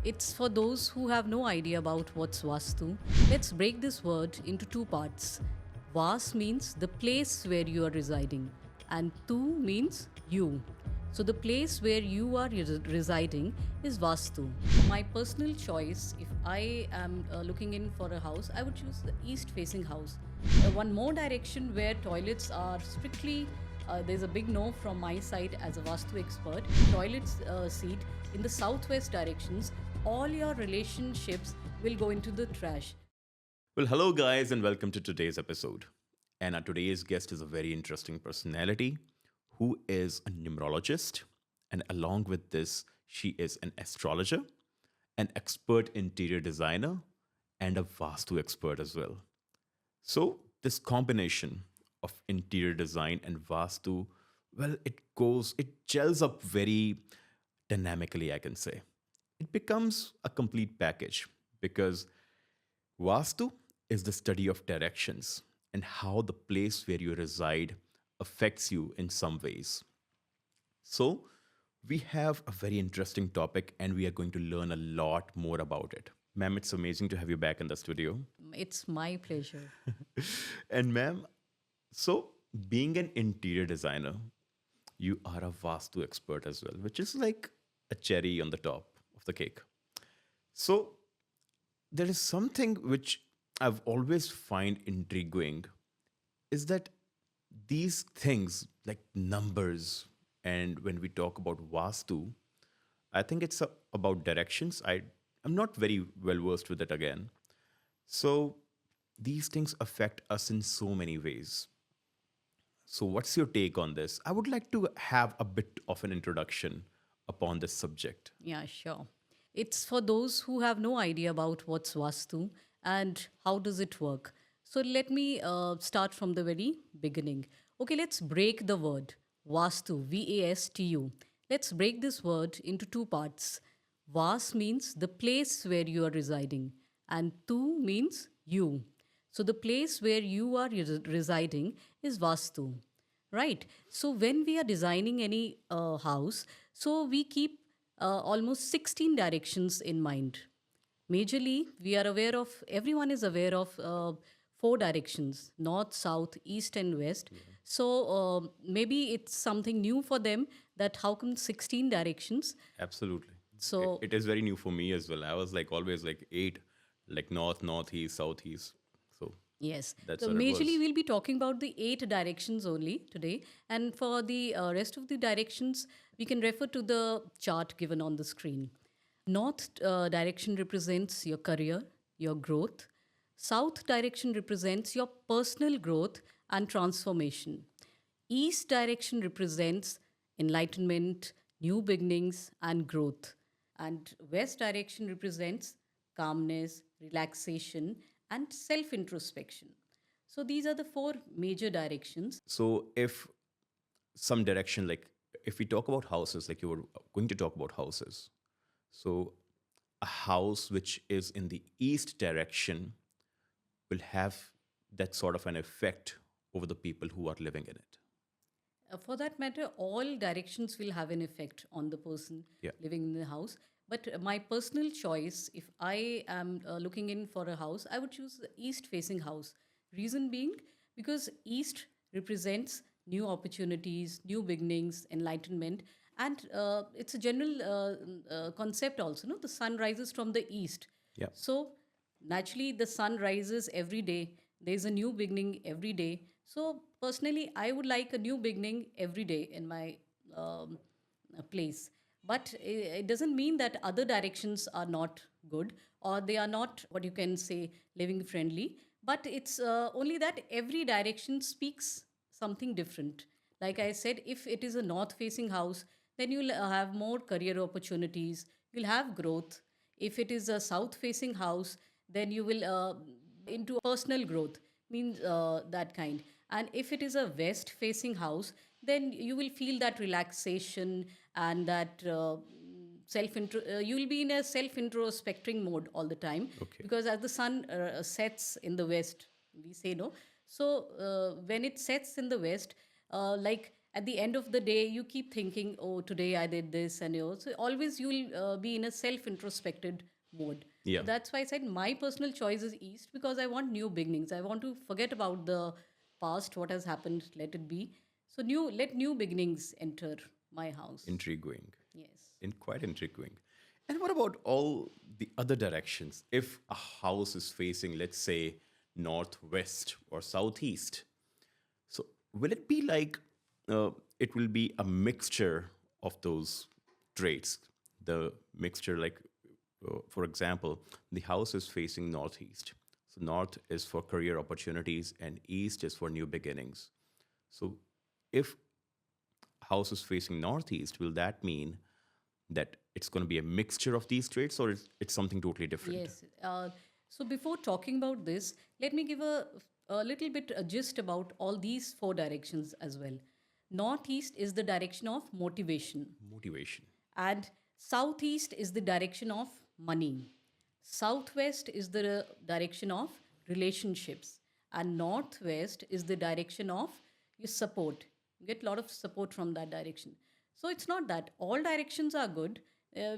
It's for those who have no idea about what's Vastu. Let's break this word into two parts. Vas means the place where you are residing, and Tu means you. So, the place where you are residing is Vastu. My personal choice, if I am looking in for a house, I would choose the east facing house. One more direction where toilets are strictly there's a big no from my side as a Vastu expert. Toilets seat in the southwest directions, all your relationships will go into the trash. Well, hello, guys, and welcome to today's episode. And our today's guest is a very interesting personality who is a numerologist. And along with this, she is an astrologer, an expert interior designer, and a Vastu expert as well. So, this combination of interior design and Vastu, well, it gels up very dynamically, I can say. It becomes a complete package because Vastu is the study of directions and how the place where you reside affects you in some ways. So, we have a very interesting topic and we are going to learn a lot more about it. Ma'am, it's amazing to have you back in the studio. It's my pleasure. And, ma'am, so being an interior designer, you are a Vastu expert as well, which is like a cherry on the top of the cake. So, there is something which I've always find intriguing is that these things like numbers and when we talk about Vastu, I think it's about directions. I'm not very well versed with it again. So these things affect us in so many ways. So what's your take on this? I would like to have a bit of an introduction upon this subject. Yeah, sure. It's for those who have no idea about what's Vastu and how does it work. So let me start from the very beginning. Okay, let's break the word Vastu, Vastu. Let's break this word into two parts. Vas means the place where you are residing, and Tu means you. So the place where you are residing is Vastu, right? So when we are designing any house, so we keep almost 16 directions in mind. Majorly, we are aware of, everyone is aware of four directions: north, south, east, and west. So maybe it's something new for them that how come 16 directions? Absolutely. So, It is very new for me as well. I was like always like eight, like north, northeast, southeast. So yes. that's So what it majorly was. we'll be talking about the eight directions only today. And for the rest of the directions, we can refer to the chart given on the screen. North direction represents your career, your growth. South direction represents your personal growth and transformation. East direction represents enlightenment, new beginnings, and growth. And West direction represents calmness, relaxation, and self introspection. So these are the four major directions. So if some direction, like if we talk about houses, like you were going to talk about houses. So a house which is in the east direction will have that sort of an effect over the people who are living in it. For that matter, all directions will have an effect on the person Yeah. living in the house. But my personal choice, if I am looking in for a house, I would choose the east facing house. Reason being, because east represents new opportunities, new beginnings, enlightenment, and it's a general concept also. No, the sun rises from the east, Yeah. so naturally the sun rises every day. There's a new beginning every day. So personally, I would like a new beginning every day in my place. But it doesn't mean that other directions are not good or they are not what you can say living friendly. But it's only that every direction speaks something different. Like I said, if it is a north facing house, then you'll have more career opportunities, you'll have growth. If it is a south facing house, then you will into personal growth, means that kind. And if it is a west facing house, then you will feel that relaxation and that you will be in a self introspecting mode all the time, Okay. because as the sun sets in the west, we say no. So when it sets in the west, like at the end of the day, you keep thinking, oh, today I did this, and so always you'll be in a self-introspected mode. Yeah. So that's why I said my personal choice is East, because I want new beginnings. I want to forget about the past, what has happened, let it be. So let new beginnings enter my house. Intriguing. Yes. Quite intriguing. And what about all the other directions? If a house is facing, let's say, northwest or southeast, so will it be like it will be a mixture of those traits? The mixture, like, for example, the house is facing northeast. So north is for career opportunities and east is for new beginnings. So if house is facing northeast, will that mean that it's going to be a mixture of these traits, or it's something totally different? Yes. So before talking about this, let me give a little bit a gist about all these four directions as well. Northeast is the direction of motivation, Motivation. and southeast is the direction of money. Southwest is the direction of relationships, and northwest is the direction of your support. You get a lot of support from that direction. So it's not that all directions are good.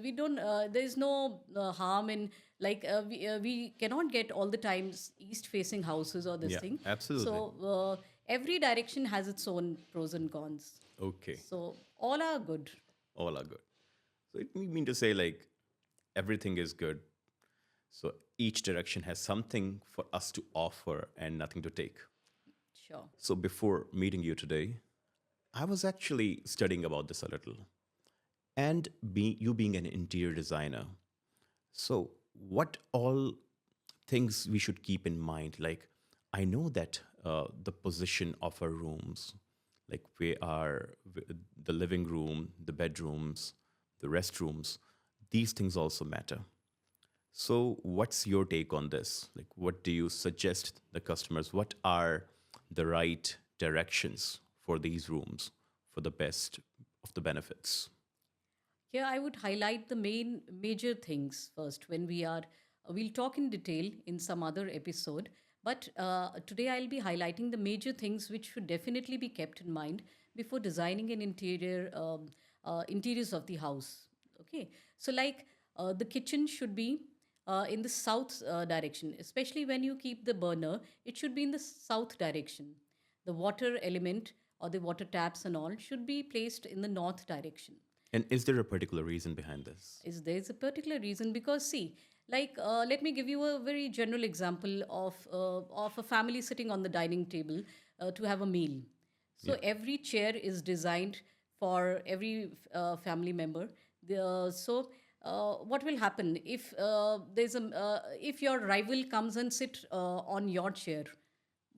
We don't. There is no harm in, like, we cannot get all the times east facing houses or this Yeah, thing. absolutely. So every direction has its own pros and cons. Okay, So all are good. all are good. So it mean to say like everything is good. So each direction has something for us to offer and nothing to take. Sure. So before meeting you today, I was actually studying about this a little. And you being an interior designer, so what all things we should keep in mind? Like, I know that the position of our rooms, like the living room, the bedrooms, the restrooms, these things also matter. So, what's your take on this? Like, what do you suggest the customers? What are the right directions for these rooms for the best of the benefits? Here, I would highlight the main major things first when we are. We'll talk in detail in some other episode, but today I'll be highlighting the major things which should definitely be kept in mind before designing an interiors of the house. Okay, so like the kitchen should be in the south direction, especially when you keep the burner, it should be in the south direction. The water element or the water taps and all should be placed in the north direction. And is there a particular reason behind this? Is there's a particular reason, because see, like, let me give you a very general example of a family sitting on the dining table to have a meal. So Yeah. every chair is designed for every family member. What will happen if if your rival comes and sit on your chair,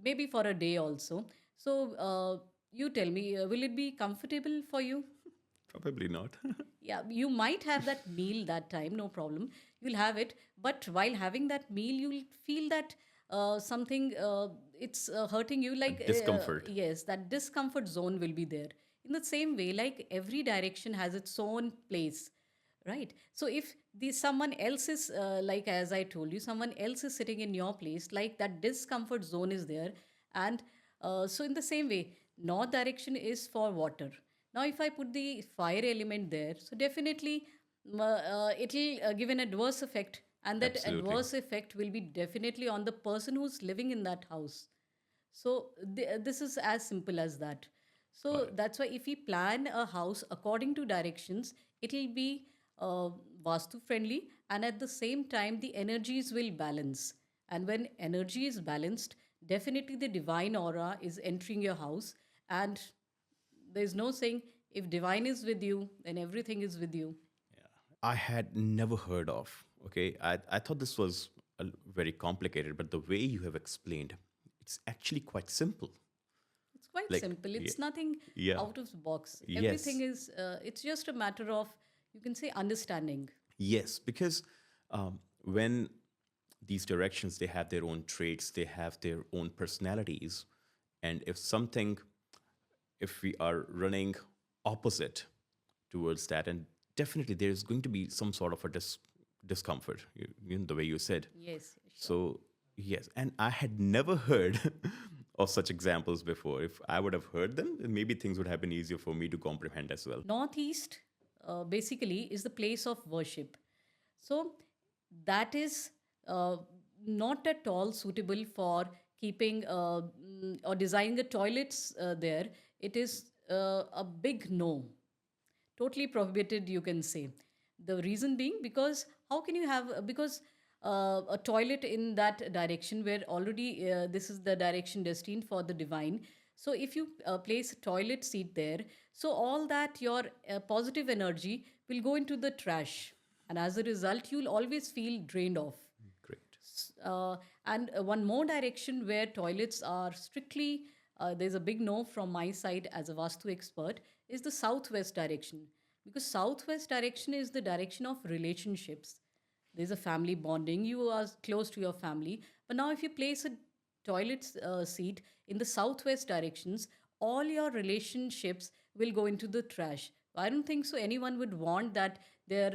maybe for a day also? So you tell me, will it be comfortable for you? Probably not. Yeah, you might have that meal that time, no problem. You'll have it, but while having that meal, you'll feel that something it's hurting you. Like, Discomfort. yes, that discomfort zone will be there. In the same way, like every direction has its own place, right? So if the someone else is like, as I told you, someone else is sitting in your place, like that discomfort zone is there, and so in the same way, north direction is for water. Now, if I put the fire element there, so definitely it'll give an adverse effect, and that Absolutely. adverse effect will be definitely on the person who's living in that house. So this is as simple as that. Got So it. that's why if we plan a house according to directions, it'll be Vastu friendly, and at the same time, the energies will balance. And when energy is balanced, definitely the divine aura is entering your house, and there's no saying if divine is with you, then everything is with you. I had never heard of. Okay, I thought this was very complicated, but the way you have explained, it's actually quite simple. It's quite Like, simple. yeah, It's nothing yeah, out of the box. Everything yes, is, it's just a matter of, you can say, understanding. yes, because when these directions, they have their own traits, they have their own personalities, and if we are running opposite towards that, and definitely there's going to be some sort of a discomfort, the way you said. Yes, sure. So, yes, and I had never heard of such examples before. If I would have heard them, then maybe things would have been easier for me to comprehend as well. Northeast basically is the place of worship. So that is not at all suitable for keeping or designing a toilets there. It is a big no, totally prohibited, you can say. The reason being, because how can you have, because a toilet in that direction where already this is the direction destined for the divine. So if you place a toilet seat there, so all that your positive energy will go into the trash, and as a result you'll always feel drained off. Great. uh, and one more direction where toilets are strictly, there's a big no from my side as a Vastu expert, is the southwest direction. Because southwest direction is the direction of relationships. There's a family bonding, you are close to your family. But now, if you place a toilet seat in the southwest directions, all your relationships will go into the trash. I don't think so. Anyone would want that. They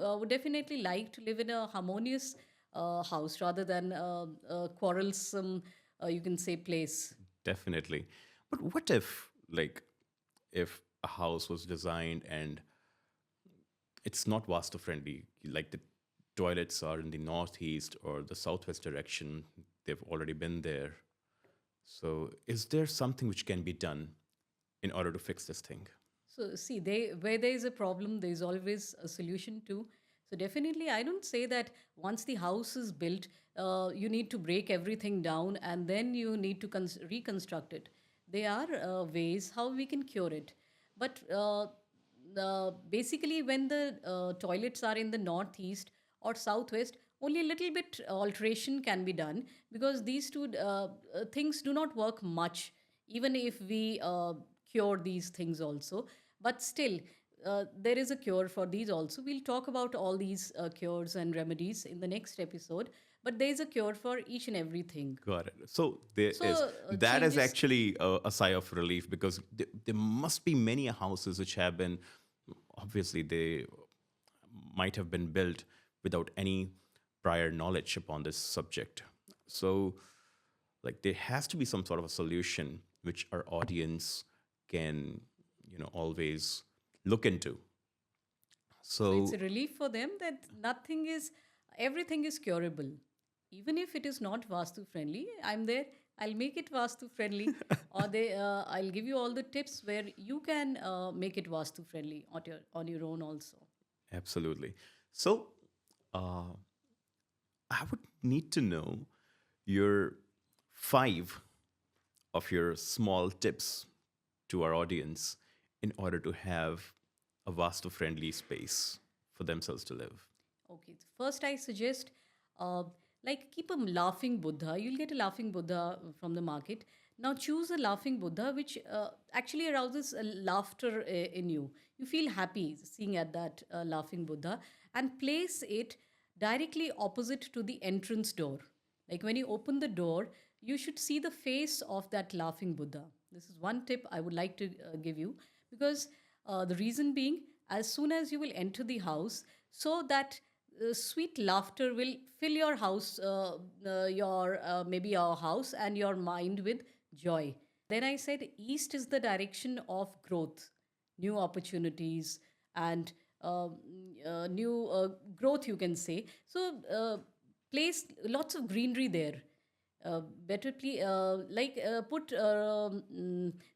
would definitely like to live in a harmonious house rather than a quarrelsome, you can say, place. Definitely. But what if, like, if a house was designed and it's not Vastu friendly, like the toilets are in the northeast or the southwest direction, they've already been there. So, is there something which can be done in order to fix this thing? So see, where there is a problem, there is always a solution too. So definitely, I don't say that once the house is built, you need to break everything down and then you need to reconstruct it. There are ways how we can cure it, but basically, when the toilets are in the northeast or southwest, only a little bit alteration can be done, because these two things do not work much, even if we cure these things also. But still, there is a cure for these also. We'll talk about all these cures and remedies in the next episode. But there is a cure for each and everything. Got it. So there is So that is changes. actually a sigh of relief because there must be many houses which have been obviously they might have been built without any prior knowledge upon this subject. So like there has to be some sort of a solution which our audience can always look into. So it's So a relief for them that everything is curable. Even if it is not Vastu friendly, I'm there. I'll make it Vastu friendly, or I'll give you all the tips where you can make it Vastu friendly on your own also. absolutely. So uh, I would need to know your five of your small tips to our audience in order to have a Vastu friendly space for themselves to live. Okay, so first I suggest, uh, like, keep a laughing Buddha. You'll get a laughing Buddha from the market. Now choose a laughing Buddha which actually arouses laughter in you. You feel happy seeing at that laughing Buddha, and place it directly opposite to the entrance door. Like when you open the door, you should see the face of that laughing Buddha. This is one tip I would like to give you, because the reason being, as soon as you will enter the house, so that sweet laughter will fill your house, your maybe your house and your mind with joy. Then I said, East is the direction of growth, new opportunities, and new growth, you can say. So, place lots of greenery there. Better put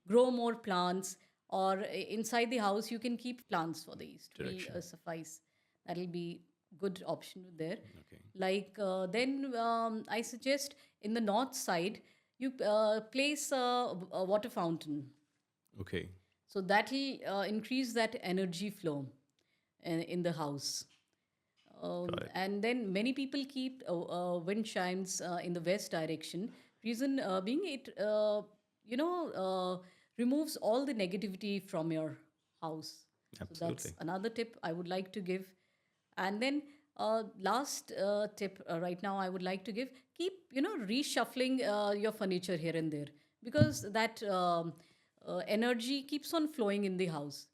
grow more plants, or inside the house you can keep plants for the east will Direction. suffice. That'll be good option there. Okay. Like then I suggest in the north side you place a water fountain, Okay. so that will increase that energy flow in the house. Got it. And then many people keep wind chimes in the west direction. Reason being, it you know removes all the negativity from your house. So that's Absolutely. another tip I would like to give. And then last tip right now I would like to give: keep reshuffling your furniture here and there, because that energy keeps on flowing in the house.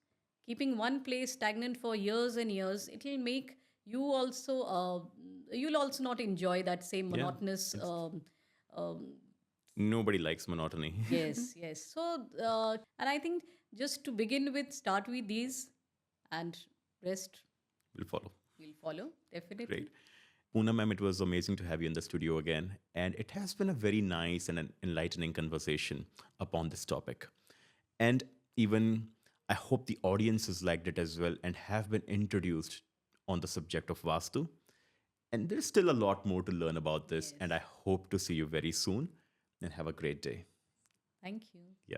Keeping one place stagnant for years and years, it will make you also you'll also not enjoy that same Yeah. monotonous It's Um, Nobody likes monotony. yes, yes. So, and I think just to begin with, start with these, and rest We'll follow. will follow definitely. Great. Poonam, ma'am, it was amazing to have you in the studio again. And it has been a very nice and an enlightening conversation upon this topic. And even I hope the audiences liked it as well and have been introduced on the subject of Vastu. And there's still a lot more to learn about this. Yes. And I hope to see you very soon and have a great day. Thank you. Yeah.